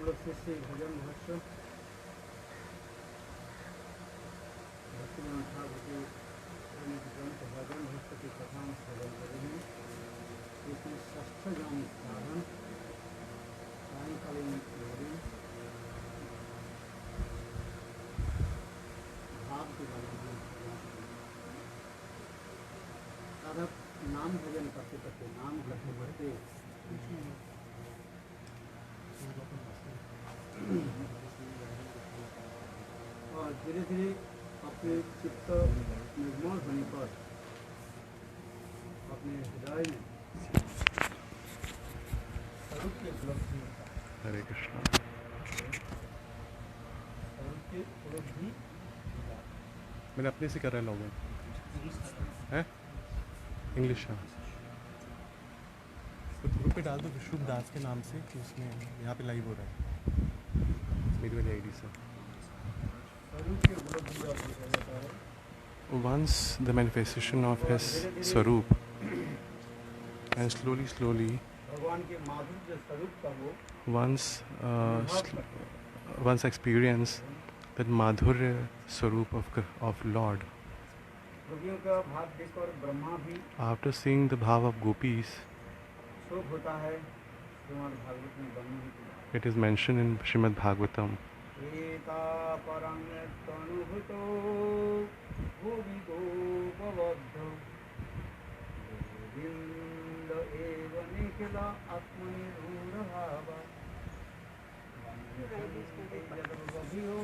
लोग से भजन भाष्य भक्तिनाथ ठाकुर के ग्रंथ भजन भाष्य की कथा में श्रवण करेंगे। इसमें षष्ठ ज्ञान साधन सायंकालीन लोडिंग भाव के बारे में साधक नाम भजन करते करते नाम करते करते और धीरे धीरे अपने चित्त निर्मल होने पर अपने हृदय में स्वरूप की उपलब्धि होता है। हरे कृष्ण। स्वरूप की उपलब्धि मैंने अपने से कर रहा लॉगिन है इंग्लिश। हाँ, तो ग्रुप पे डाल दो विष्णु दास के नाम से कि उसमें यहाँ पे लाइव हो रहा है मेरी वाली आईडी से। स्वरूप की उपलब्धि का होता है। Once the manifestation of his Swarup and slowly भगवान के माधुर्य स्वरूप का वो once experience that Madhurya Swarup of Lord. गोपियों का भाव देखकर ब्रह्मा भी After seeing the bhav of gopis, शोक होता है। श्रीमद् भागवत में वर्णन किया। it is mentioned in Srimad Bhagavatam. एता परम्यक्तनुभूतो भुवि गोपबद्धो गोविन्द एव निखिल आत्मनिरूढभावा यद्वभियो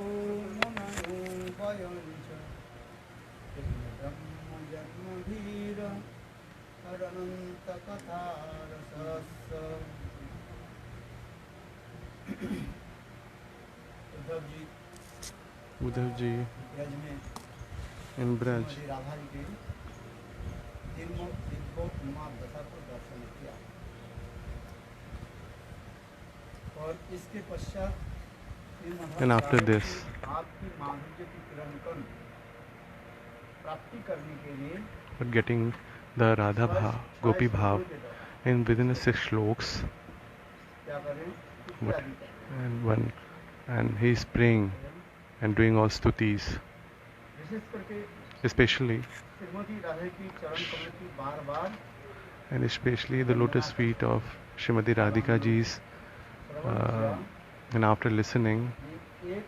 मनोपयञ्च ब्रह्मजन्मधीर हरनन्तकथारसस्य Uddhav ji ब्रज में in Braj, श्रीमती राधा जी के दिव्य उन्माद दशा को दर्शन किया और इसके पश्चात and after this, आपकी माधुर्य की किरण कण प्राप्ति करने के लिए for getting the Radha Bhav, Gopi Bhav in within the 6 shloks, क्या करें what, and he is praying and doing all stutis, विशेष करके especially श्रीमती राधा की चरण कमल की बार बार and especially the lotus feet of Srimati Radhika ji's, and after listening, एक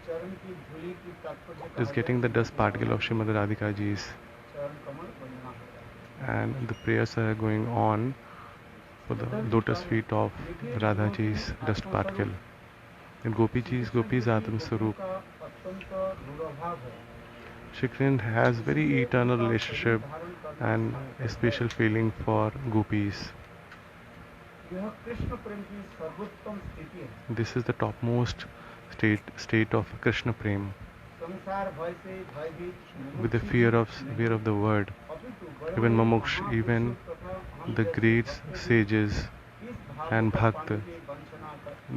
चरण की धूलि की तात्पर्य just getting the dust particle of Srimati Radhika ji's, चरण कमल बनना होता है। and the prayers are going on for the lotus feet of Radha ji's dust particle. And Gopi's Atma Sarup. Shri Krishna has very eternal relationship and a special feeling for gopis. This is the topmost state of Krishna Prem. With the fear of the word, even Mamuksh, even the great sages and Bhakt,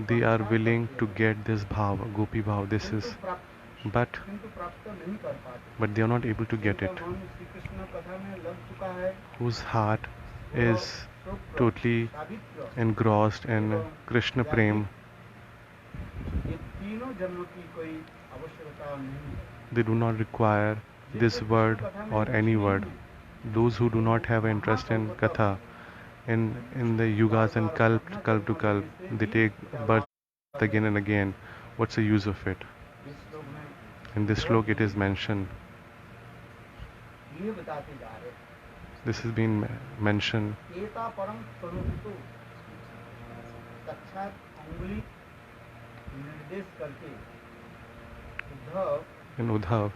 they are willing to get this bhav, Gopi bhav. This is, but they are not able to get it. Whose heart is totally engrossed in Krishna Prem, they do not require this word or any word. Those who do not have interest in Katha, in the yugas and kalp to kalp, they take birth again and again. What's the use of it? In this slok it is mentioned. This has been mentioned. In Uddhav,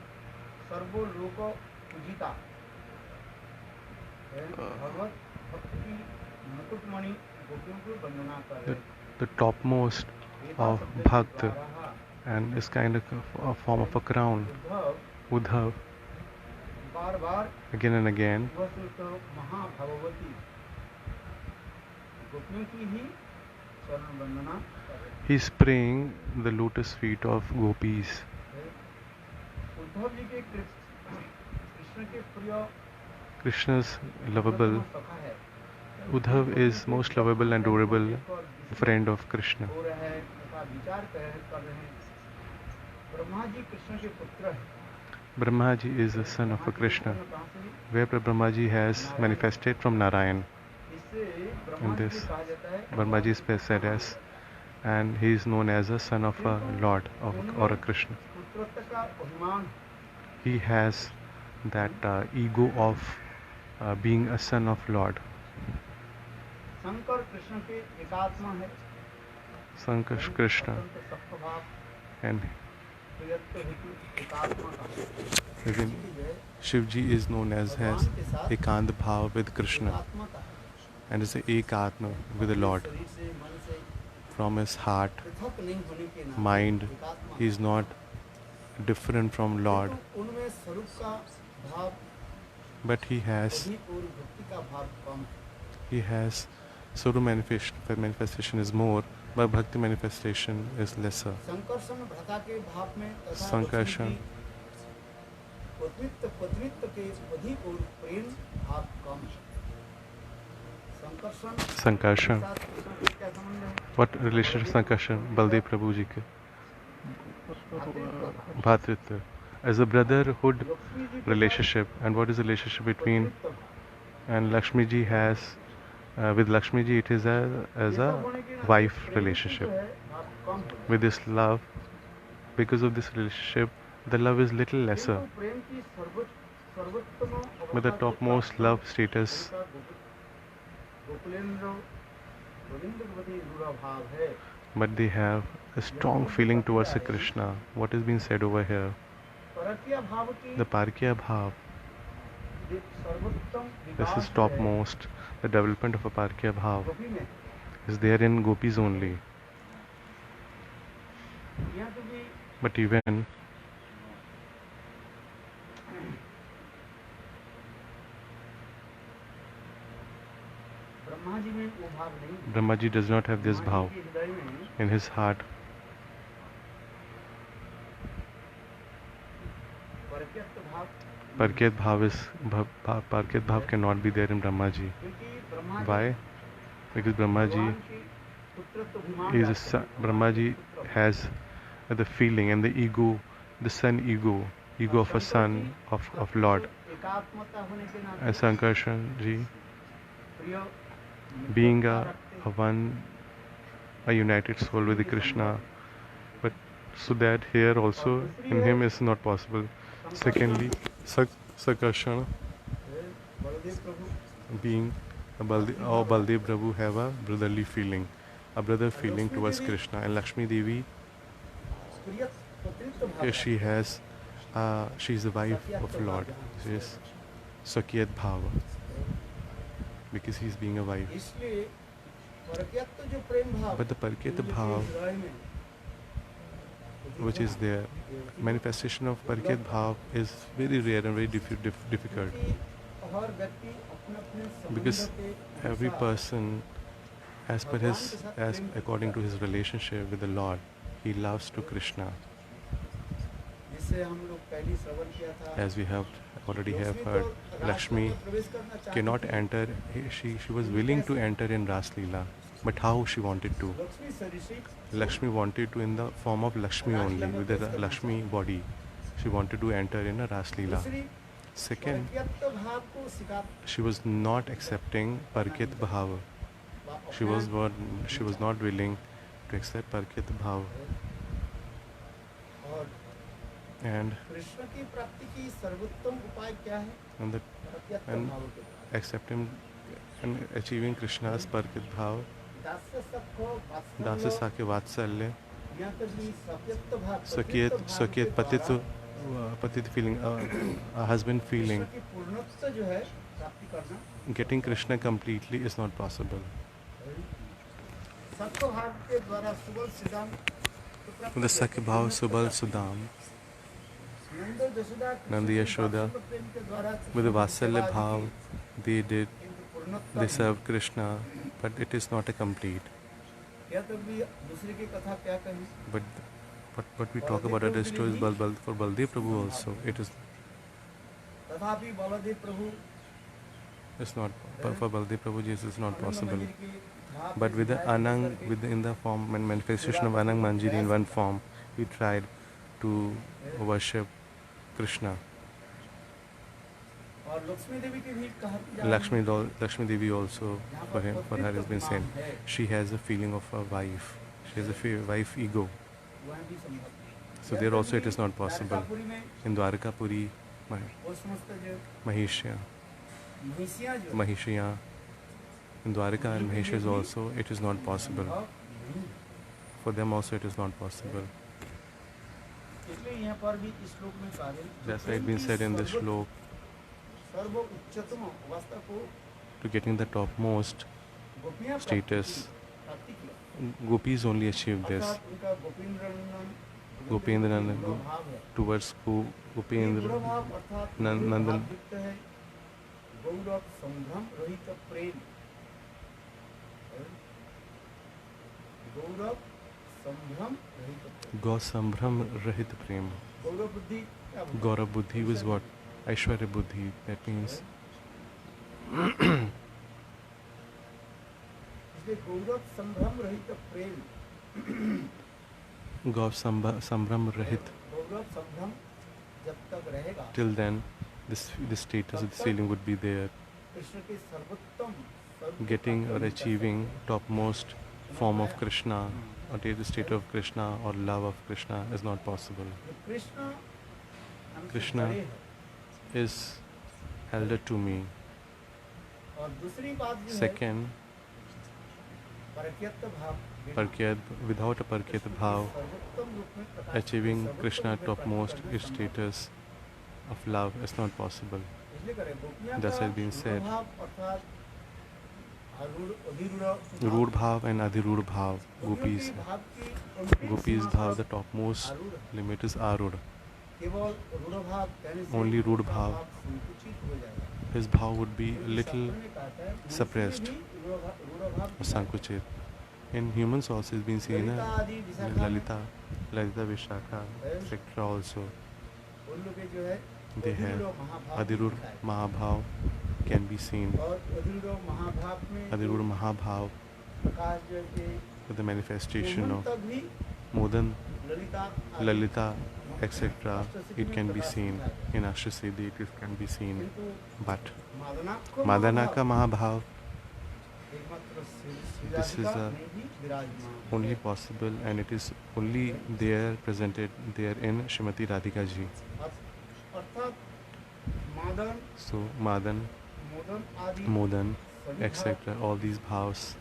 the topmost of Bhakt, and is kind of a form of a crown. Uddhav, again and again, he is praying the lotus feet of gopis. Krishna's lovable Uddhav is most lovable and adorable friend of Krishna. हो रहा है तथा विचार कर रहे हैं। ब्रह्मा जी कृष्ण के पुत्र हैं। Brahma ji is the son of a Krishna, where Brahma ji has manifested from Narayan. इससे In ब्रह्मा जी this, को कहा जाता है Brahma ji is said as, and he is known as a son of a Lord or a Krishna. पुत्रत्व का अभिमान He has that ego of being a son of Lord. Shankar Krishna के एकात्मा है। Sankash Krishna अत्यंत सत्वभाव and प्रियत्व हेतु एकात्मा का even Shivji is known as has Ekant Bhav with Krishna आत्मा का है। and is a Ekatma with the Lord. शरीर से मन से From his heart, पृथक नहीं होने के नाते mind, एकात्मा he is not different from Lord, किंतु उनमें स्वरूप का भाव but he has अधिक और भक्ति का भाव कम है। Suru manifestation is more, but Bhakti manifestation is lesser. Sankarshan भ्राता के भाव में तथा संकर्षण। लक्ष्मी की पत्नित्व के अधिक और प्रेम भाव कम है। संकर्षण Sankarshan. के साथ कृष्ण का क्या संबंध है? What relation is Sankarshan? Baldev Prabhu ji ke Bhatritva. As a brotherhood Lakshmi ji के relationship, and what is the relationship between पत्नित्व and Lakshmi ji has with Lakshmi ji, it is as a wife relationship. जो है भाव कम है। With this love, because of this relationship, the love is little lesser. किंतु प्रेम की सर्वोत्तम But the अवस्था topmost की love प्राप्ति status, उनका गोकुलेंद्र गोविंद के प्रति रूढ़ भाव है। but they have a strong feeling towards a Krishna. What is being said over here? परकीय भाव की The Parkya Bhav, सर्वोत्तम this Vikas is topmost. The development of a Parkya Bhav गोपी में is there in gopis only. यहाँ तो भी But even Brahma ji में वो भाव नहीं है। Brahma ji does not have this Brahma bhav जी के हृदय में in his heart. परकीयत्व भाव Parkyat Bhav is Parkyat Bhav cannot be there in Brahma ji. क्योंकि Brahma ji Why? Because Brahma ji भगवान की पुत्रत्व अभिमान is a रखते हैं। Brahma ji has the feeling and the ego, the son ego of a son of Lord. एकात्मता होने के नाते And Sankarshan ji प्रिय being a one, a united soul with the Krishna, but so that here also in him is not possible. Secondly, Sankarshan Baldev Prabhu being a Baldev Prabhu have a brotherly feeling, a brother feeling towards Krishna, and Lakshmi Devi प्रिय पत्नित्व भाव she has she is the wife of Lord. She is Sakyat Bhava because he is being a wife. इसलिए परकीयत्व जो प्रेम भाव But the Parkyat उनके Bhav हृदय में which is there, manifestation of Parkyat Bhav is very rare and very difficult क्योंकि हर व्यक्ति अपने अपने संबंध because के every अनुसार person as according to his relationship with the Lord, he loves to Krishna. जिससे हम लोग पहले श्रवण किया था। As we have already have Lakshmi heard, तो Lakshmi रास में प्रवेश करना चाहती cannot थी। enter. She was willing to enter in Ras Leela, but how she wanted to? Lakshmi शरीर से Lakshmi wanted to in the form of Lakshmi only, with the Lakshmi body. She wanted to enter in a Ras Leela. दूसरी Second, परकीयत्व भाव को स्वीकार she was not accepting Parkyat Bhav. She was not willing to accept Parkyat Bhav. और And Krishna की प्राप्ति की सर्वोत्तम उपाय क्या है? and, the, परकीयत्व and भाव के accepting and achieving Krishna's Parkyat Bhav, दास्य सखो वात्सल्य, Dasa Sakya Vatsalya, यहाँ तक भी सत्यत्व भाव Sakyat Patit feeling, a husband feeling. Krishna की पूर्णत्व जो है प्राप्ति करना Getting Krishna completely is not possible. सत्व भाव के द्वारा सुबल सिद्धांत को प्राप्त With the Sakya Bhav Subal Sudam, Nand Yashoda Krishna Nanda के Yashoda, वात्सल्य प्रेम के द्वारा with the कृष्ण की Vatsalya सेवा Bhav, की, they did, किंतु पूर्णत्व they नहीं। served Krishna, but it is not a complete. यह तक भी दूसरे की कथा क्या कहें? But what we talk about it is to for Baldev Prabhu also. It is तथापि बलदेव प्रभु It's not for Baldev Prabhuji. It's not possible. मंदिर की धाम But में with the सिखाया Anang, करके with in the form and manifestation of Anang Manjiri in one form, he tried to worship Krishna. और लक्ष्मी देवी की भी कहा जा रही है Lakshmi Devi also, यहाँ for पर her has been पतित्व said, अभिमान है she has a feeling of a wife. She has a wife ego. वह भी संभव है। So there also it is not possible. Dwarkapuri में In Dwarkapuri, वो समस्त जो Mahishya, महिषियाँ जो Mahishiya, in Dwarika and Mahishas also, it is not possible. संभव नहीं है। For them also it is not possible. इसलिए यहाँ पर भी इस श्लोक में कहा गया That's why it been said in this श्लोक, सर्व उच्चतम अवस्था को to getting the topmost गोपियाँ status, प्राप्ति किया gopis only achieve this. अर्थात उनका गोपेंद्र नंदन गुण भाव है। towards ये Gopendra गुण भाव अर्थात नंदन भाव युक्त है गौरव संभ्रम रहित प्रेम गौरव संभ्रम रहित प्रेम Gau Sambhram Rahit Prem. गौरव बुद्धि क्या बोलते हैं? Gaurav Buddhi was what? Aishwarya Buddhi. That means इसलिए गौरव संभ्रम रहित प्रेम Gau Sambhram Rahit. गौरव संभ्रम जब तक रहेगा Till then, this status, this feeling would be there. Krishna के सर्वोत्तम Getting or achieving topmost form of Krishna, or the state of Krishna or love of Krishna is not possible. Krishna हमसे Krishna बड़े हैं। is elder to me. और दूसरी बात जो है Second, परक्यत्व भाव without a Parkyat bhav, सर्वोत्तम रूप में प्रकाश achieving सर्वोत्तम Krishna रूप में topmost प्रकाश करना status of love is not possible. इसलिए करें गोपियाँ That's का has been said. भाव अर्थात अधीरूढ़ Rood bhav and Adhirood bhav, gopis. भाव की अंतिम Gopis सीमा bhav, पर the topmost आरूढ़ है। limit is Arud. केवल रूढ़ भाव कहने से Only रूढ़ उसका भाव। संकुचित हो जाएगा। His bhav would be a क्योंकि little शास्त्र में कहता है, मनुष्य suppressed में भी रूढ़ भाव or sankuchit. In humans also has been seen Lalita आदि in विशाखा में Lalita Vishakha, etc. also. उन लोग के जो है They have अधीरूढ़ महाभाव Adhirud दिखाए। Mahabhav can be seen. और अधीरूढ़ महाभाव में Adhirud Mahabhav, प्रकाश जो है कि with the manifestation Mohan of तक भी Modan, ललिता आदि Lalita, etc. It can be seen. In Ashtasiddhi it can be seen. किंतु But मादनाक्ष Madanaka Mahabhav, एकमात्र this is श्रीराधिका a में ही विराजमान only possible and it is only there presented there in Srimati Radhika ji. अर्थात Madan So Madan, मोदन आदि Modan, सभी etc. All these bhavs.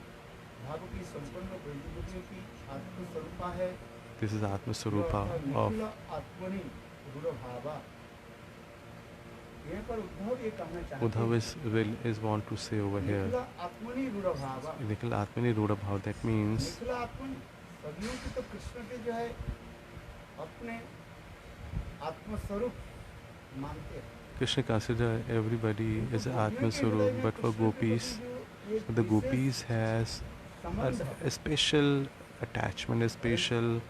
भाव की संपन्न वैदिकों की आत्मस्वरूपा है This is Atma जो Swarupa अर्थात of निखिल आत्मनि रूढ़ भावा यहाँ पर उद्धव ये कहना चाहते Uddhav is want to say over Nikhil here. आत्मनि रूढ़ भावा Nikhil Atmani Rudha Bhav, that means Nikhil आत्मनि सदियों की तो कृष्ण के जो है अपने आत्मस्वरूप मानते हैं Krishna consider everybody as Atma Swarup, but for gopis, the gopis has a special attachment, a special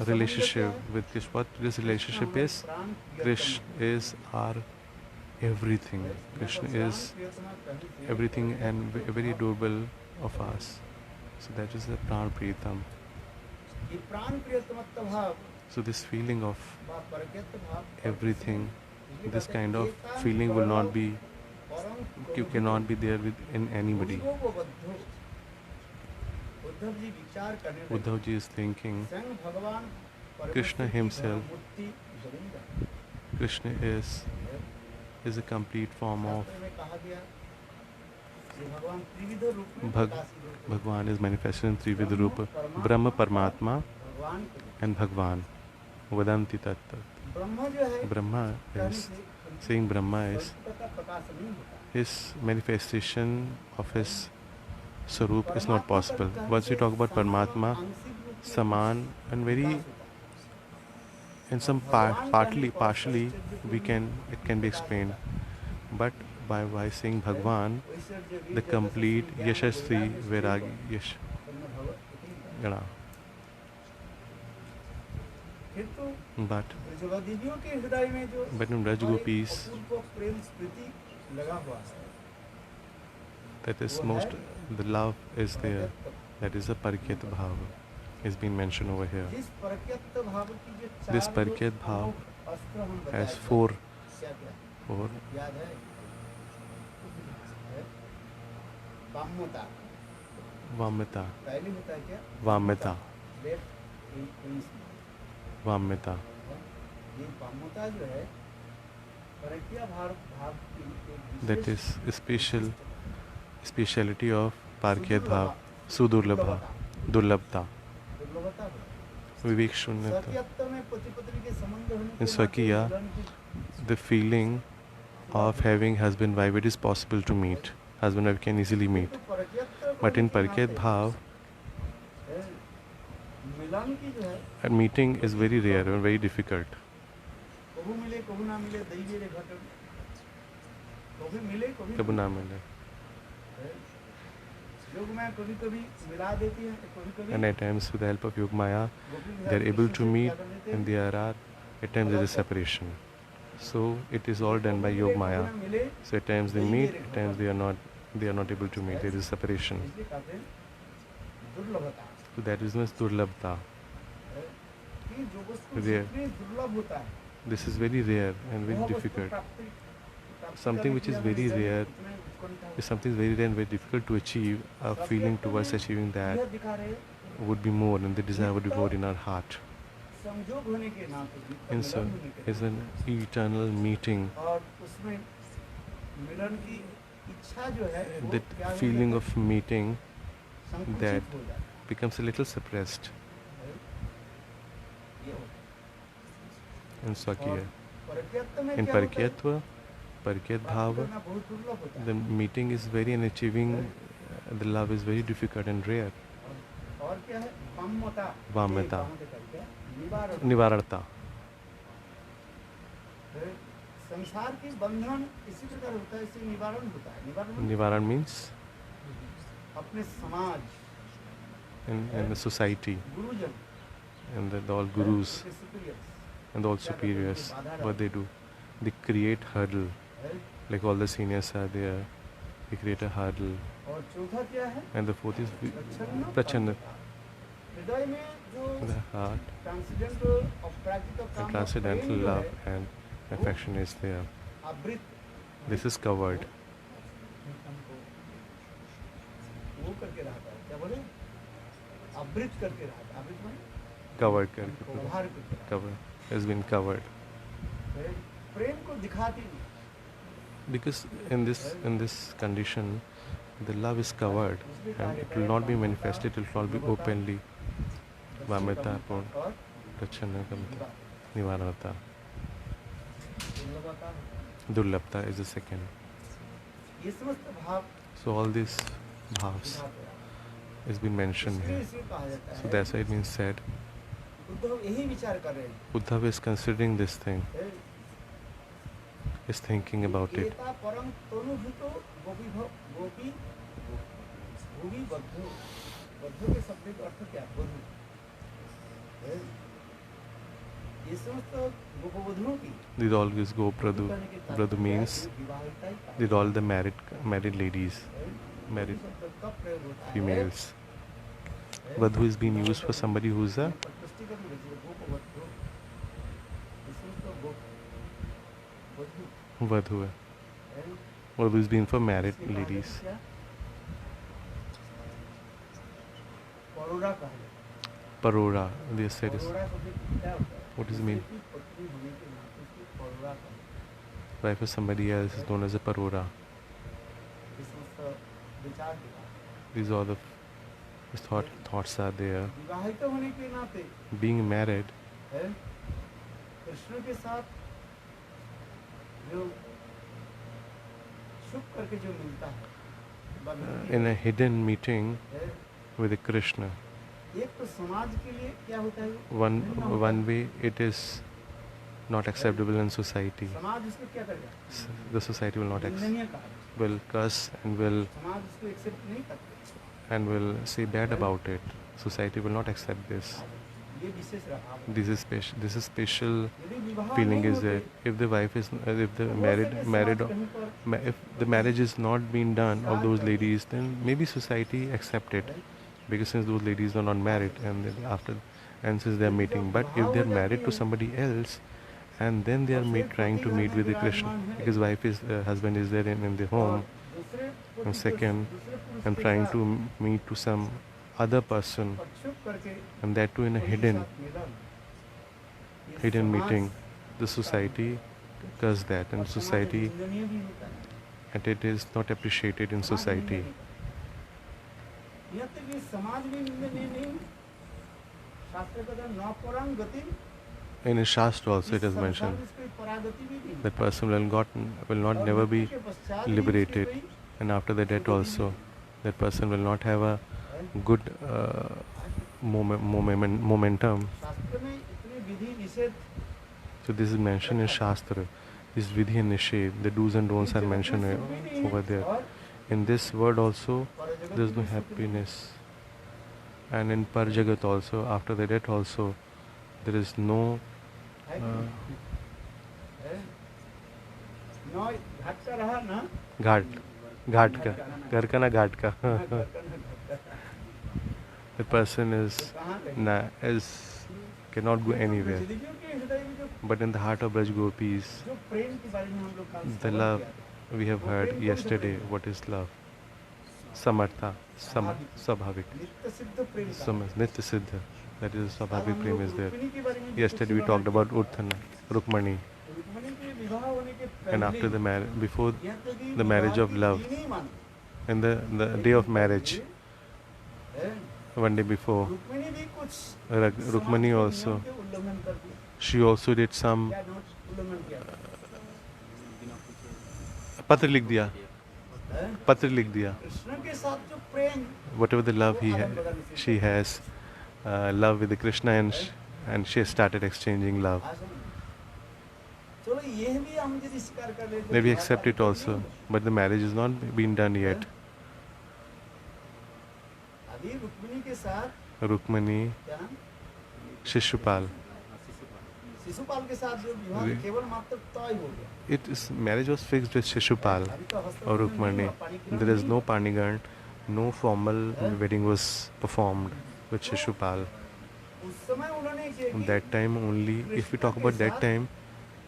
relationship with Krishna. What this relationship is? Krishna is our everything. Krishna is everything and very doable of us. So that is the Pran Priyatam. ये प्राण प्रियतमत्व भाव So this feeling of व परक्यत्व भाव everything, this kind of feeling will not be, you cannot be there with in anybody. Uddhav ji विचार करने लगे, Uddhav ji is thinking, स्वयं भगवान परमेश्वर Krishna की himself, मूर्ति गोविंद है। Krishna is a complete form of शास्त्र में कहा गया कि भगवान त्रिविध रूप में Bhag, प्रकाशित होते हैं। Bhagwan is manifested in Trividha Rupa, Brahma Paramatma भगवान के and Bhagwan. Vadanti Tattva. ब्रह्म जो है Brahma कहने is, से saying Brahma is, स्वरूप का प्रकाश नहीं होता। his manifestation of his Sarup is not possible. Once we talk about Paramatma, Saman and very, in some partially, it can be explained. But by saying Bhagwan, the complete Yashasri Vairagi, Yash, Gana. But ब्रजवादियों के हृदय में जो in Braj Gopis, अपूर्व प्रेम स्मृति लगा हुआ है that is वो most, है the love is there. परक्यत्त। That is a Parakyat Bhava. Is being mentioned over here. जिस परक्यत्त भाव की जो This चार जो Parakyat Bhav अमोघ अस्त्र हम बताए has थे, four, क्या क्या four याद है? वाम्यता Vamita, पहले होता है क्या? Vamita, लेफ्ट विंग्स में। Vamita. ये वाम्यता जो है परक्या भाव भाव की एक That wishes is speciality of Parakyat Bhav. सुदुर्लभा, Sudurlabha, Durlabhta, दुर्लभता है। Vivek Shunyata. स्वकीयत्व में पति पत्नी के संबंध होने In के नाते Swakiya, मिलन की the feeling of having husband wife, it is possible to meet. Husband wife can easily meet. तो परक्यत्व But in होने के Parakyat नाते, Bhav, मिलन की जो है a meeting is very rare and very difficult. कभी मिले कभी ना मिले दैवीय रे घटन, कभी मिले कभी Kabhi na mile. योग में कभी कभी मिला देती है, कभी कभी And at times, with the help of Yog Maya, Gopi they are able to Krishna से meet, क्या कर लेते and हैं? there are at times there is separation. So it is all done by कभी Yog मिले, Maya. कभी ना मिले, So at times they meet, at times they are not able to meet. There is separation. इसलिए कहते हैं दुर्लभता So that is means Durlabhta. कि जो वस्तु Rare. जितनी दुर्लभ होता है, This is very rare and very वह वस्तु difficult. प्राप्ति Something करने which के is लिए very हमें rare, उतना उत्कंठा if something is very rare and very difficult to achieve, a feeling towards achieving that यह दिखा रहे हैं, would be more, and the desire would be more in our heart. संजोग होने के नाते भी, And so मिलन होने के is an eternal meeting. नाते, और उसमें मिलन की इच्छा जो है वो That क्या हो feeling जाता of meeting है? संकुचित that हो जाता है। becomes a little suppressed ये होता है। in Swakiya. और परक्यत्व में In क्या होता है? Parakyatva, Parakyat प्राप्त Bhava, करना बहुत दुर्लभ होता है। the meeting is very, and achieving the love is very difficult and rare. और क्या है? वाम्यता, वाम्यता। ये वाम्यता करके निवारण। Nivararta. संसार के बंधन इसी प्रकार होता है, इससे निवारण होता है। निवारण Nivaran means अपने समाज, in the society, गुरुजन, and all gurus उनके superiors, and all superiors, what they do, they create hurdle. है। Like all the seniors are there, they create a hurdle. और चौथा क्या है? And the fourth is प्रच्छन्न Prachanna. हृदय में जो The heart, ट्रांसेंडेंटल और प्राकृतिक the काम और transcendental प्रेम जो love है, and affection is there. आवृत, This is covered. वो करके रहता है, क्या बोले? आवृत करके रहता है। आवृत माने Covered करके कवर पूरा. करके रहता Covered. Has been covered. है। प्रेम को दिखाती नहीं, Because in this condition, the love is covered and it will not be manifested, it will not be openly. Vamita, और Prachanna, Kamita, Nivaranata. दुर्लभता है। Durlabhta is the second. ये समस्त भाव So all these bhavs has been mentioned इसलिए here. इसे कहा जाता So है। that's why it means said, Uddhav यही विचार कर रहे हैं, Uddhav is considering this thing, है, is thinking about it. एता परम तनुभूतो गोपी गोपी भूमि बद्धो, बद्धो के शब्द का अर्थ क्या? बधु है। ये समस्त गोपवधुओं की These all these go Pradhu. Pradhu means विवाहिता ही कहा these all the married ladies, है। married शब्द का प्रयोग होता है। females. है। Vadhu is being used for somebody who's a प्रतिष्ठित गोपवधु, ये समस्त गोपवधु Vadhu. है। Vadhu is being for married इसके बाद ladies. क्या? परोरा कहा जाता है। Parora, they said is परोरा शब्द क्या होता है? What does it mean? किसी की पत्नी होने के नाते उसको परोरा कहा जाता है। wife of somebody else is known as a Parora. ये समस्त विचार के बाद These all the thoughts are there. विवाहित होने के नाते Being married, है, कृष्ण के साथ जो छुप करके जो मिलता है, बंधन in a hidden meeting है, with Krishna, एक तो समाज के लिए क्या होता है? one way it is not acceptable in society. समाज इसको क्या करेगा? The society will not निंदनीय कार्य। will curse and will समाज इसको एक्सेप्ट नहीं करते। say bad about it. Society will not accept this. ये विशेष रहा। this is special यदि विवाह feeling नहीं is there. होते, If the wife is, if the तो हो married सके married समाज कहीं पर if the marriage is not being done of those ladies, then maybe society accept it, because since those ladies are not married and then after and since they are meeting. But if they are married to somebody else and then they are trying to meet with the Krishna, because wife is husband is there in the home, दूसरे and पति second दूसरे पुरुष and के trying साथ to meet to some other person, और छुप करके and that too in a उनके hidden साथ मिलन, ये hidden समाज meeting, the society does that, और and समाज society, निंदनीय भी होता है। and it is not appreciated in समाज society. निंदनीय करता है। यहाँ तक कि समाज भी निंदनीय नहीं, शास्त्र कहता है न परं गति, In a Shastra also it इस is संसार mentioned में इसकी परागति भी नहीं। that person will not और never मृत्यु be के पश्चात भी liberated, इसकी and after the death also that person will not have a good momentum. शास्त्र में इतनी विधि निषेध, So this is mentioned in Shastra. This Vidhi and Nished, the do's and don'ts are mentioned over there. In this word also, there is no happiness. And in Parjagat also, after the death also, there is no नौ घाट का रहा ना, घाट का, घर का ना घाट का. The person is cannot go anywhere. But in the heart of Braj Gopis, जो प्रेम के बारे में हम लोग कल the love we have heard yesterday. What is love? Samartha, Swabhavik, नित्य सिद्ध प्रेम का, Nitya Siddha. That is Swabhavik हम prem लोग is there. रुक्मिणी के बारे में Yesterday we talked about Urthana, Rukmani, Rukmini के विवाह होने के and पहले after the before यहाँ तक कि the marriage विवाह of की love, विधि नहीं मानी। and the day of marriage, है, one day before, रुक्मिणी भी कुछ Rukmani समाज के also, नियम के उल्लंघन कर दिया। she also did some क्या उल्लंघन किया था? पत्र लिख दिया, है? पत्र लिख दिया. कृष्ण के साथ जो प्रेम, Whatever the love she has, love with the Krishna, and she started exchanging love. चलो ये भी हम यदि स्वीकार कर लेते, Maybe accept it also, but the marriage is not been done yet. अभी रुक्मिणी के साथ Rukmani, क्या नाम? Shishupal. शिशुपाल के साथ जो विवाह केवल मात्र तय हो गया। Marriage was fixed with Shishupal अभी तो हस्त or Rukmani. There is no Panigan, no formal wedding was performed with Shishupal. उस समय उन्होंने At that time only, if we talk about that time,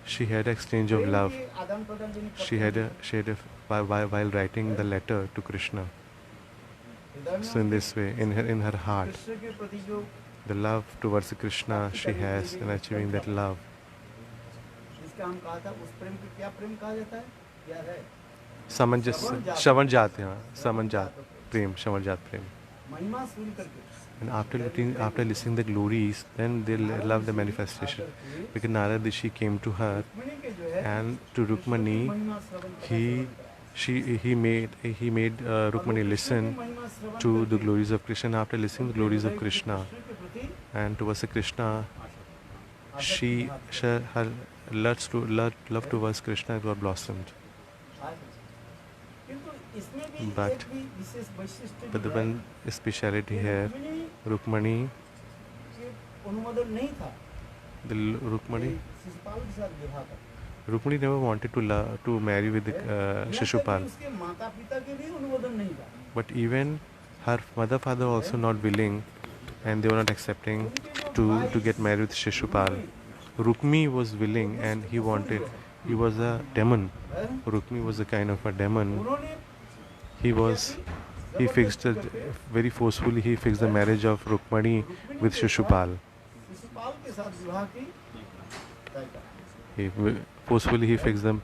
she had exchange of love. आदान प्रदान जो She had while writing the letter to Krishna. So in this way, in her heart, Krishna के प्रति जो the love towards Krishna she has, and achieving that love. जिसका हम कहा था उस प्रेम को क्या प्रेम कहा जाता है? क्या है? Samanjas, Shavanjat, Samanjat Prem, Shavanjat Prem. महिमा सुन करके And after listening the glories, then they love the manifestation. Because Narad Rishi came to her, Rukmini के जो है and to Rukmani, महिमा श्रवण he made Rukmani listen महिमा श्रवण to the glories of Krishna. After listening to the glories of Krishna Krishna के प्रति and towards the Krishna, her love towards Krishna got blossomed. किंतु इसमें भी But- एक भी विशेष वैशिष्ट्य But the जो है, one speciality here, Rukmini Rukmani, के अनुमोदन नहीं था the Rukmani, शिशुपाल के साथ विवाह का। Rukmani never wanted to marry with यहाँ तक कि Shishupal. उसके माता पिता के भी अनुमोदन नहीं था। But even her mother father also not willing, and they were not accepting to get married with Shishupal. Rukmi was willing, and he wanted. He was a demon. Rukmi was a kind of a demon. उन्होंने He fixed very forcefully. He fixed the marriage of Rukmani with Shishupal. Shishupal के साथ विवाह की तय करा। He forcefully he fixed them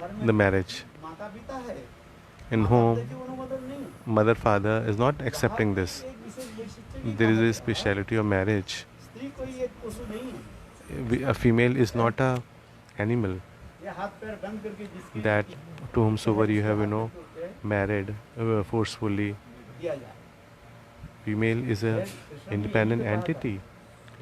घर में the marriage. माता पिता है, In माता home, पिता के अनुमोदन नहीं। mother father is not accepting this. एक विशेष वैशिष्ट्य की There is बात a है। speciality of marriage. स्त्री कोई एक पशु नहीं है। A female is not a animal ये हाथ पैर बंद करके जिसकी that to whomsoever you have married forcefully. दिया जाए। Female is a independent entity.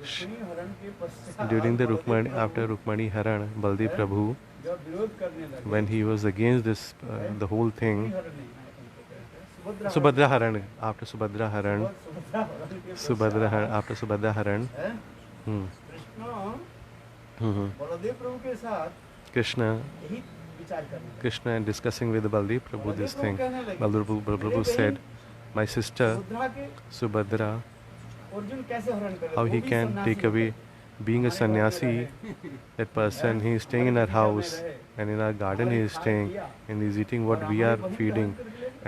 Rukmini हरण के पश्चात During the Baldev after Rukmani Haran, Baldev Prabhu, जब विरोध करने लगे, when he was against this the whole thing, हरण नहीं, Subhadra Haran. After Subhadra Haran. और सुभद्रा हरण के Subhadra पश्चात, Haran. After Subhadra Haran. हैं, Hmm. कृष्ण बलदेव प्रभु के साथ Krishna. यही विचार करने लगे। Krishna and discussing with Baldev Prabhu this thing. कहने लगे, Baldev Prabhu said, my sister Subhadra के Subhadra, अर्जुन कैसे हरण करे, how वो he भी can सन्यासी take होकर away, being a sannyasi, that person, he is staying in our house and in our garden he is staying and he is eating what we are feeding,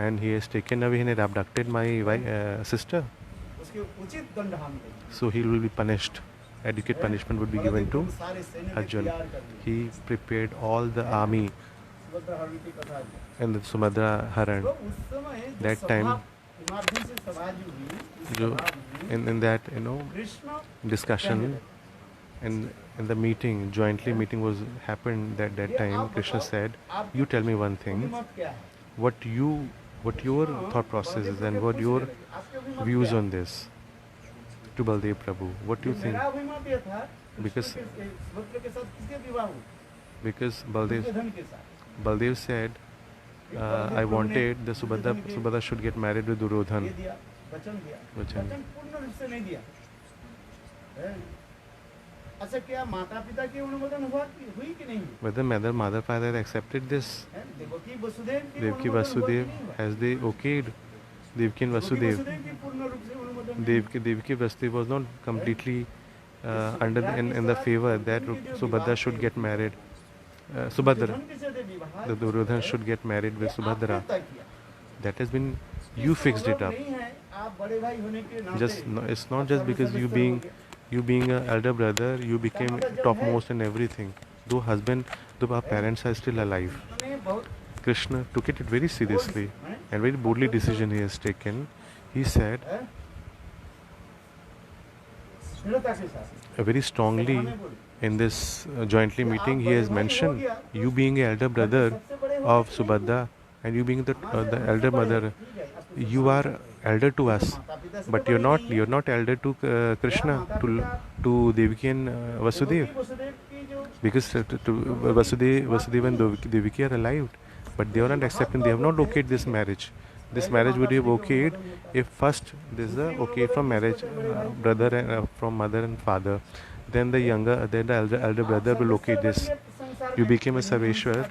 and he has taken away and abducted my sister. उसके उचित दंड हम देंगे। So he will be punished. Adequate punishment would be given to सारे सैन्य में Arjun. तैयार कर दिए। He prepared all the army Subhadra हरण की कथा है। in the Subhadra Haran. तो उस समय जो That सभा time, माध्यम से सभा जो हुई, उस जो सभा में in that Krishna discussion in the meeting, jointly meeting was happened that time. Krishna said, you tell me one thing, अभिमत क्या है? what your thought process is and what your आपके अभिमत views क्या है? on this to Baldev Prabhu. What do you think? मेरा अभिमत ये था, Because- सुभद्रा के साथ किसके विवाह हुआ? Because दुर्योधन के साथ। Baldev said, I wanted the Subhadra should get married with ये Duryodhan. दिया, वचन दिया। वचन। वचन पूर्ण रूप से नहीं दिया। है? अच्छा, क्या माता पिता की अनुमोदन हुई कि नहीं? Whether mother father accepted this, है? देवकी वसुदेव की Devki अनुमोदन हुआ कि Vasudev, नहीं हुआ? has they okayed Devki and Devaki Vasudev? Vasudev की पूर्ण रूप से अनुमोदन नहीं Devki Vasudev was not completely in the favor that Subhadra should get married. Subhadra, Duryodhan के साथ विवाह the Duryodhan should get married with ये आपने Subhadra. तय किया। That has been, you इसका fixed it मतलब up. नहीं है, आप बड़े भाई होने के नाते Just it's not just because you सर्वसदस्य being हो गए। you being an elder brother, you became topmost in everything. Though our parents are still alive. उन्होंने बहुत Krishna took it very seriously and very boldly decision he has taken. He said है? दृढ़ता के साथ very strongly सभा में बोले, in this jointly meeting, he has mentioned you being an elder brother सबसे बड़े हो of गए, Subhadra and you being the सबसे elder बड़े, mother. ठीक है, अब तो You are elder to us, माता-पिता से but तो you're बड़े not नहीं हैं। you're not elder to Krishna, to Devaki and Vasudev. Devaki Vasudev की जो Because Vasudev and Devaki are alive, but they are not accepting. They have not okayed this marriage. This marriage would have okayed if first this is the okay from marriage, brother and from mother and father. Then the elder brother will okay this. You became a Sarveshwar.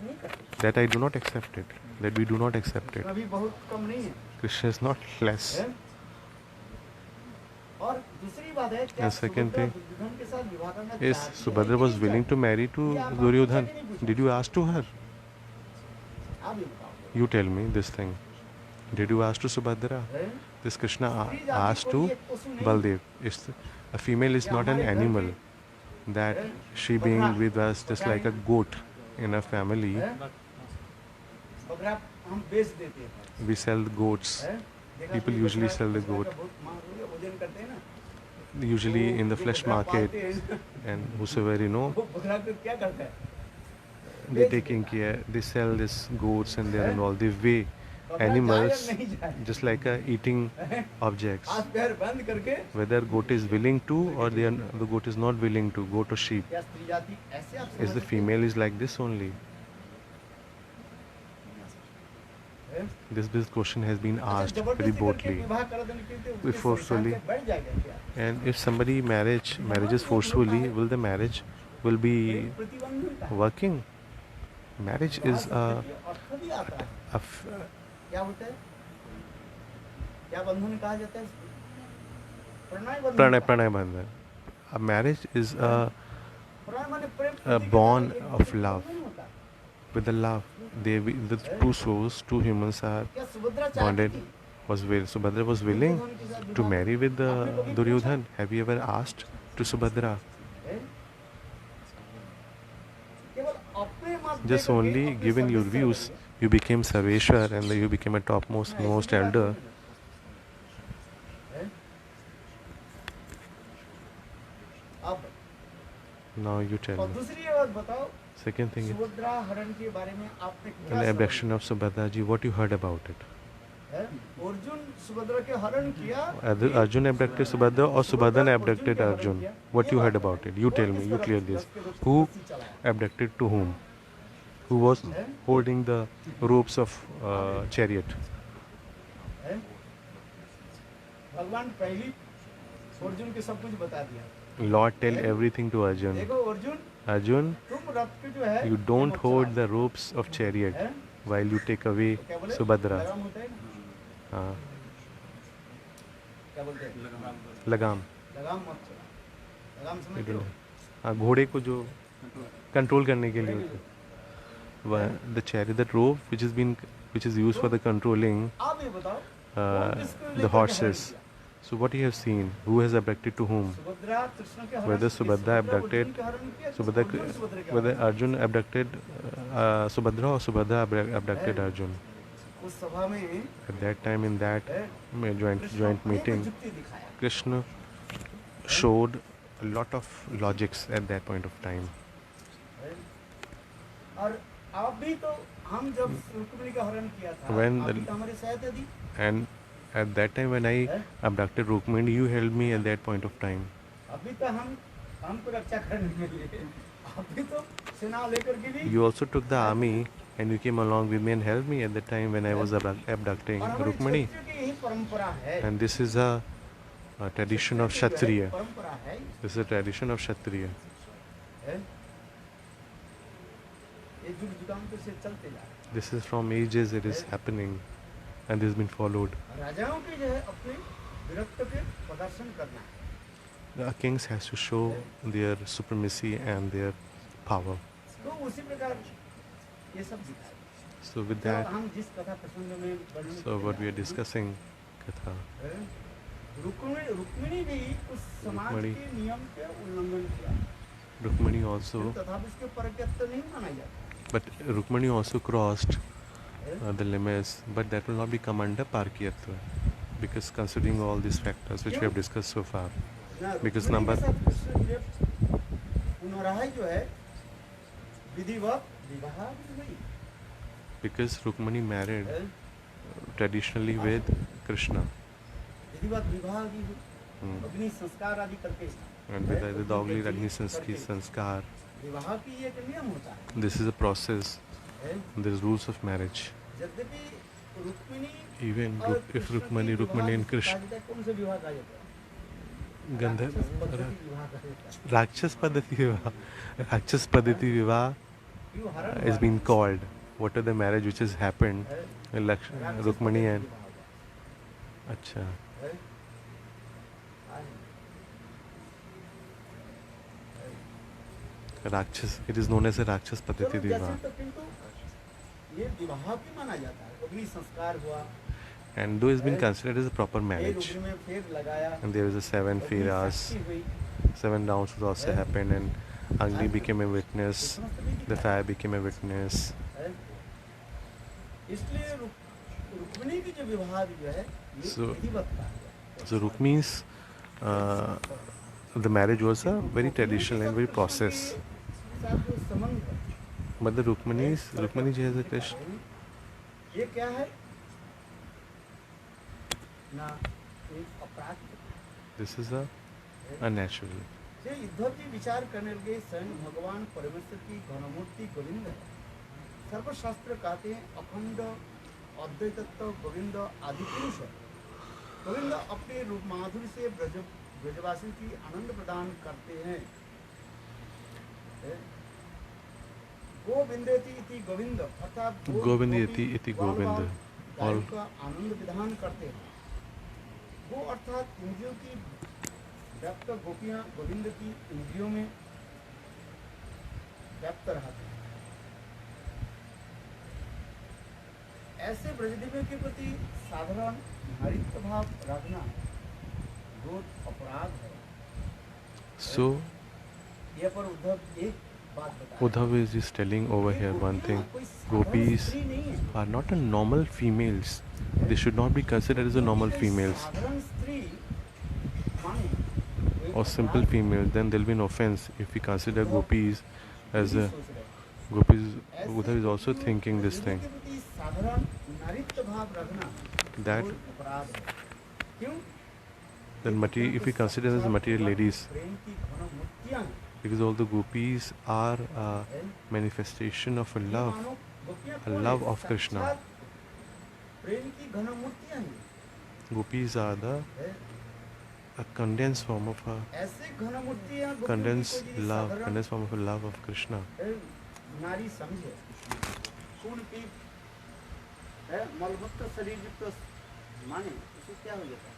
That I do not accept it. That we do not accept it. अभी बहुत कम नहीं है। Krishna is not less. है? और दूसरी बात है, क्या And second Subhadra thing Duryodhan के साथ विवाह करना is चाहती है Subhadra कि was नहीं willing to चाहती? marry to ये आप Duryodhan. नहीं पूछा। Did you ask to her? आप ये बताओ। You tell me this thing. Did you ask to Subhadra? है? This Krishna स्त्री जाति asked to कोई एक पशु नहीं है। Baldev. A female is not an animal. That she being with us just like a goat in a family. है? अगर आप हम बेच देते हैं, We sell goats. है? देखा People कि usually बकरा- sell the बकरा goat. का बहुत मांग होती है, वजन करते हैं ना। Usually वो in the जो flesh बकरा market पालते हैं, and whosoever वो बकरा को क्या करता है? they're बेच taking देता है। care. They sell this goats and they're involved. They weigh बकरा जाए या animals नहीं जाए? just like eating हैं? objects. हाथ पैर बंद करके Whether goat is willing to or the goat is not willing to, goat or sheep. क्या स्त्री जाति ऐसे आप Is the समझते female is like this only? हैं? This question has been अच्छा, asked very जबरदस्ती करके boldly. विवाह करा देने के लिए उसके We forcefully- संसार से बढ़ जाएगा क्या? And if somebody marriages forcefully, will the marriage will be कोई प्रतिबंध नहीं था। working? Marriage is विवाह शब्द के अर्थ भी आता है। a f- क्या होता है? क्या बंधन कहा जाता है इसको? प्रणय बंधन। pranay bandhan. A marriage is Pranay माने प्रेम a प्रति के bond साथ एक of दूसरे को love. नहीं होता। with the love. The two souls, two humans are क्या सुभद्रा चाहती bonded. थी? Subhadra was willing दुर्योधन के साथ to विवाह? marry with आपने कभी Duryodhan. Have you ever asked to Subhadra? पूछा? हैं? केवल अपने मत Just देकर के only अपने given your सदस्य views, बन you became Sarveshwar and you became a topmost गए। most ऐसी बात elder. नहीं है। हैं? अब Now you tell और me. दूसरी बात बताओ, Second thing is सुभद्रा हरण के बारे में आपने in क्या the समझा? abduction of Subhadra ji, what you heard about it? हैं? अर्जुन सुभद्रा के हरण किया। Arjun abducted Subhadra or Subhadra abducted Arjun? What you heard about it? You tell me, you clear this. Who abducted to whom? Who was holding the ropes of chariot? भगवान पहली अर्जुन के सब कुछ बता दिया। Lord tell everything to Arjun. देखो Arjun, Arjun, तुम रथ के जो है you don't hold the ropes of chariot है? while you take away तो क्या बोले? Subhadra. लगाम होता है ना? हाँ, क्या बोलते हैं? लगाम. लगाम मत चला। लगाम You समझते हो? don't- हाँ, घोड़े को जो कंट्रोल करने के लिए होता है. The chariot, that rope which is used for the controlling आप ये बताओ, कौन किसको लेकर the के हरण horses. किया? So what you have seen? Who has abducted to whom? Subhadra Krishna के हरण Whether किए, Subhadra अर्जुन abducted, के हरण किए, Subhadra, अर्जुन सुभद्रा के whether हरण Arjun abducted Subhadra or Subhadra abducted Arjun. किए। उस सभा में At that time, in that है, joint कृष्ण अनेक meeting, युक्ति दिखाया। Krishna showed a lot of logics at that point of time. है? और आप भी तो, हम जब रुक्मिणी का हरण किया था, When आप the- भी तो हमारे साथ थी। And at that time when I abducted Rukmini, you held me at that point of time. अभी तो हमको रक्षा करने के लिए, आप भी तो सेना लेकर के भी। You also took the army and you came along with me and helped me at the time when I was abducting और हमारे Rukmini. क्षत्रिय की यही परंपरा है। And this is a tradition of क्षत्रिय की जो है Kshatriya. परंपरा है। This is a tradition of Kshatriya. है? ये जुग जुगांतों से चलते जा रहा This is from ages it is happening and this has been followed. है। राजाओं के जो है अपने वीरत्व के प्रदर्शन करना है। The kings has to show their supremacy and their power. तो उसी प्रकार ये सब दिखाए। So with तो that, हम जिस कथा प्रसंग में वर्णन so what we are करते हैं, discussing, Katha, है? रुक्मिणी भी उस समाज रुक्मिणी। के नियम के उल्लंघन किया, Rukmini also, तथा उसके परकत्व नहीं माना जाता but Rukmini also crossed है? the limits, but that will not be come under Parkiyatva, because considering all these factors which we have discussed so far. ना Because रुक्मिणी number- के साथ कृष्ण के पुनराय जो है विधिवत विवाह भी हुई Because Rukmini married है? traditionally with Krishna, विधिवत विवाह भी हुई, Hmm. अग्नि संस्कार आदि करके and with the dogly Agni Sanskar. विवाह की एक नियम होता है, This is a process. है? There is rules of marriage. यद्यपि रुक्मिणी Even और if कृष्ण की Rukmini विवाह and Krishna, कहा जाता है, कौन से विवाह कहा जाता है? Gandharv, राक्षस पद्धति विवाह कहा जाता है। Rakshas Padati Vivah, Rakshas Padati Vivah क्यों हरण has हुआ? been called. What are the marriage which has happened? है? Rukmini राक्षस पद्धति and विवाह हुआ, Acha. है? आज Rakshas. It is known as a Rakshas Padati चलो, Vivah. जैसे तो किंतु ये विवाह भी माना जाता है, अग्नि संस्कार हुआ, And though it's been considered as a proper फिर marriage, अग्नि में फेर लगाया, and there was a 7 अग्नि feras, साक्षी हुई, 7 rounds was also happened, and Agni became a witness, ये समस्त भी the दिखाया, fire became a witness. है? इसलिए रुक्मिणी की जो विवाह जो है ये So- विधिवत कहा गया। So Rukmini's the marriage was a very traditional and very process. साथ जो संबंध है, But the Rukmini ji has a Krishna. ये क्या है ना, एक अपराध This is a unnatural. से उद्धव जी विचार करने लगे, स्वयं भगवान परमेश्वर की घनमूर्ति गोविंद है। सर्वशास्त्र कहते हैं अखंड अद्वैतत्व गोविंद आदि पुरुष है। गोविंद अपने रूप माधुर्य से ब्रजवासी की आनंद प्रदान करते हैं। गोविंदेति इति गोविंद, अर्थात गोविंदेति इति गोविंद, गायों का आनंद विधान करते हैं। गो अर्थात इंद्रियों की व्याप्त गोपियां गोविंद की इंद्रियों में व्याप्त रहती हैं। ऐसे ब्रजदेवियों के प्रति साधारण नारीत्व भाव रखना घोर अपराध है। So यह पर उद्धव एक बात बता Uddhav is telling over here one thing. Gopis are not a normal females. They should not be considered as a normal females साधारण स्त्री माने or simple females. Then there will be an offense if we consider gopis as a सोच रहे। gopis. Uddhav is also thinking this thing, के प्रति साधारण नारीत्व भाव रखना that घोर अपराध है। क्यों? if we consider as material ladies, प्रेम की घन मूर्तियां हैं। because all the gopis are a manifestation of a love, मानो गोपियां a कौन love है? of Krishna. साक्षात प्रेम की घन मूर्तियां हैं। Gopis are है। a condensed form of a ऐसे घन मूर्ति हैं गोपियों की condensed कोई love, साधारण condensed form of a love of Krishna. नारी समझे पूर्ण की है मलमुक्त शरीर युक्त माने उसे क्या हो जाता है